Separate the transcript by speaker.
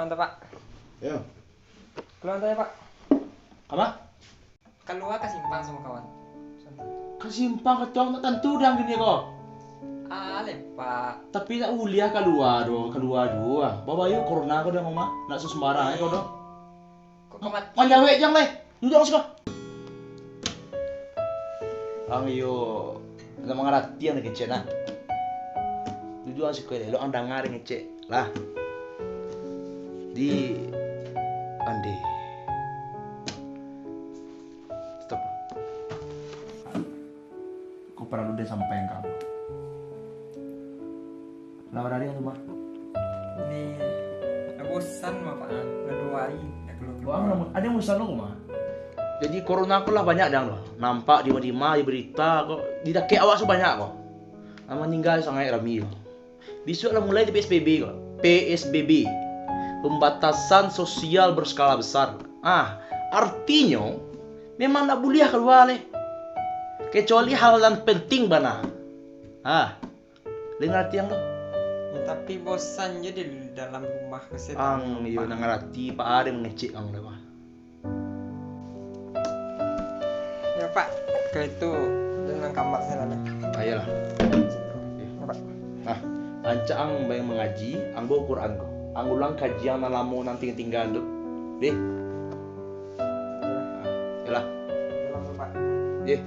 Speaker 1: Mantap, Pak.
Speaker 2: Ya.
Speaker 1: Keluar tanya, Pak.
Speaker 2: Apa?
Speaker 1: Keluar ke simpang sama kawan. Santai.
Speaker 2: Kesimpang ketong tak tentu dah gini kok.
Speaker 1: Pak.
Speaker 2: Tapi tak uliah keluar dua. Bawa yuk corona kau dah mama. Nak sembarang kau dah.
Speaker 1: Kok mati?
Speaker 2: Manjawek jang leh. Duduk sini. Ang yo, ada mengerti yang ngecek nah. Duduk asik kau lo ang dengar ngecek lah. Di ande. Stop. Kau perlu dia sampaikan kamu. Lama dari yang rumah.
Speaker 1: Ini bosan mah, Pak. Ngeduai.
Speaker 2: Ada yang musan lo mah. Jadi corona aku lah banyak dah loh. Nampak di berita kok. Di dake awak sebanyak kok. Nama meninggal sangat ramai kok. Besok lah mulai di PSBB kok. PSBB. Pembatasan sosial berskala besar. Artinya memang tak boleh keluar leh. Kecuali hal yang penting bana. Dengar arti yang lo?
Speaker 1: Ya, tapi bosan je di dalam rumah kesetan.
Speaker 2: Iyo ngerti Pak Ade mengecek ang lewat.
Speaker 1: Ya, Pak. Ke itu dengan kamar saya lah.
Speaker 2: Ayolah.
Speaker 1: Ya, Pak.
Speaker 2: Anca ang bayang mengaji, ang bawa Quran ko. Ang ulang kajian na lamo nanti tinggal tu. Deh. Yalah.
Speaker 1: Selamat, Pak.
Speaker 2: Deh.